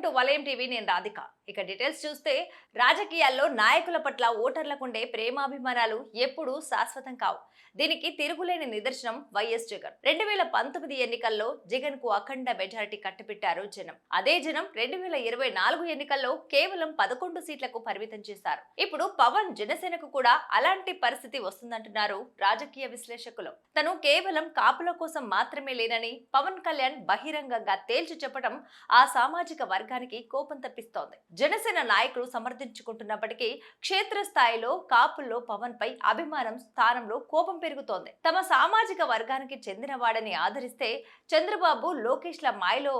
Welcome to వలయం TV. నేను రాధిక. ఇక డీటెయిల్స్ చూస్తే రాజకీయాల్లో నాయకుల పట్ల ఓటర్లకుండే ప్రేమాభిమానాలు ఎప్పుడూ శాశ్వతం కావు. దీనికి తిరుగులేని నిదర్శనం వైఎస్ జగన్. 2019 ఎన్నికల్లో జగన్ కు అఖండ మెజారిటీ కట్టబెట్టారు జనం. అదే జనం 2024 ఎన్నికల్లో కేవలం 11 సీట్లకు పరిమితం చేశారు. ఇప్పుడు పవన్ జనసేనకు కూడా అలాంటి పరిస్థితి వస్తుందంటున్నారు రాజకీయ విశ్లేషకులు. తను కేవలం కాపుల కోసం మాత్రమే లేనని పవన్ కళ్యాణ్ బహిరంగంగా తేల్చి చెప్పడం ఆ సామాజిక వర్గానికి కోపం తెప్పిస్తోంది. జనసేన నాయకులు సమర్థించుకుంటున్నప్పటికీ క్షేత్రస్థాయిలో కాపుల్లో పవన్ పై అభిమానం స్థానంలో కోపం పెరుగుతోంది. తమ సామాజిక వర్గానికి చెందిన వాడని ఆదరిస్తే చంద్రబాబు లోకేష్ల మాయలో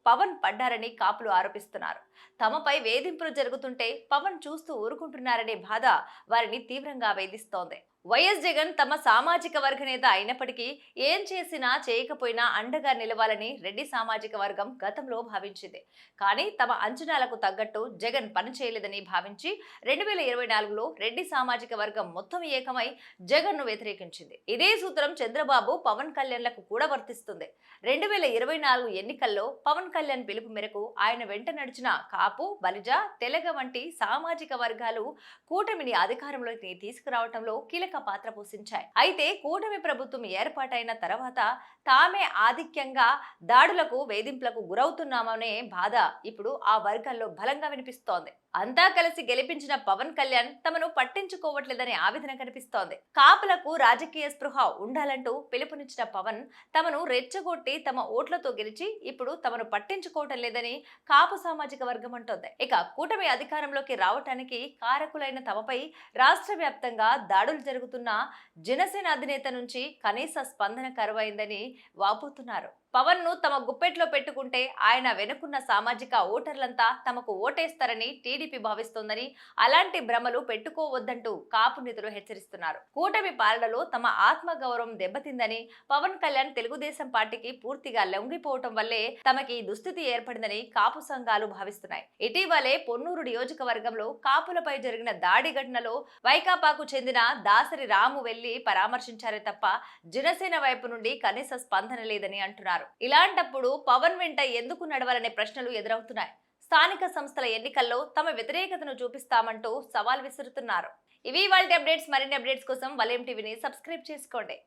పవన్ పడ్డారని కాపులు ఆరోపిస్తున్నారు. తమపై వేధింపులు జరుగుతుంటే పవన్ చూస్తూ ఊరుకుంటున్నారనే బాధ వారిని తీవ్రంగా వేధిస్తోంది. వైఎస్ జగన్ తమ సామాజిక వర్గ నేత అయినప్పటికీ ఏం చేసినా చేయకపోయినా అండగా నిలవాలని రెడ్డి సామాజిక వర్గం గతంలో భావించింది. కానీ తమ అంచనాలకు తగ్గట్టు జగన్ పనిచేయలేదని భావించి 2024లో రెడ్డి సామాజిక వర్గం మొత్తం ఏకమై జగన్ ను వ్యతిరేకించింది. ఇదే సూత్రం చంద్రబాబు పవన్ కళ్యాణ్లకు కూడా వర్తిస్తుంది. 2024 ఎన్నికల్లో పవన్ కళ్యాణ్ పిలుపు మేరకు ఆయన వెంట నడిచిన కాపు, బలిజ, తెలగ వంటి సామాజిక వర్గాలు కూటమిని అధికారంలోకి తీసుకురావడంలో కీలక పాత్ర పోషించాయి. అయితే కూటమి ప్రభుత్వం ఏర్పాటైన తర్వాత తామే ఆధిక్యంగా దాడులకు, వేధింపులకు గురవుతున్నామనే బాధ ఇప్పుడు ఆ వర్గాల్లో బలంగా వినిపిస్తోంది. అంతా కలిసి గెలిపించిన పవన్ కళ్యాణ్ తమను పట్టించుకోవట్లేదనే ఆవేదన కనిపిస్తోంది. కాపులకు రాజకీయ స్పృహ ఉండాలంటూ పిలుపునిచ్చిన పవన్ తమను రెచ్చగొట్టి తమ ఓట్లతో గెలిచి ఇప్పుడు తమను పట్టించుకోవటం లేదని కాపు సామాజిక వర్గం అంటోంది. ఇక కూటమి అధికారంలోకి రావటానికి కారకులైన తమపై రాష్ట్ర వ్యాప్తంగా దాడులు జరుగుతున్న జనసేన అధినేత నుంచి కనీస స్పందన కరువైందని వాపోతున్నారు. పవన్ ను తమ గుప్పెట్లో పెట్టుకుంటే ఆయన వెనుకున్న సామాజిక ఓటర్లంతా తమకు ఓటేస్తారని టీడీపీ భావిస్తోందని, అలాంటి భ్రమలు పెట్టుకోవద్దంటూ కాపు నేతలు హెచ్చరిస్తున్నారు. కూటమి పాలనలో తమ ఆత్మగౌరవం దెబ్బతిందని, పవన్ కళ్యాణ్ తెలుగుదేశం పార్టీకి పూర్తిగా లొంగిపోవటం వల్లే తమకి దుస్థితి ఏర్పడిందని కాపు సంఘాలు భావిస్తున్నాయి. ఇటీవలే పొన్నూరు నియోజకవర్గంలో కాపులపై జరిగిన దాడి ఘటనలో వైకాపాకు చెందిన దాసరి రాము వెళ్లి పరామర్శించారే తప్ప జనసేన వైపు నుండి కనీస స్పందన లేదని అంటున్నారు. ఇలాంటప్పుడు పవన్ వెంట ఎందుకు నడవాలనే ప్రశ్నలు ఎదురవుతున్నాయి. స్థానిక సంస్థల ఎన్నికల్లో తమ వ్యతిరేకతను చూపిస్తామంటూ సవాల్ విసురుతున్నారు. ఇవి ఇవాల్టి అప్డేట్స్. మరిన్ని అప్డేట్స్ కోసం వలయం టీవీని సబ్స్క్రైబ్ చేసుకోండి.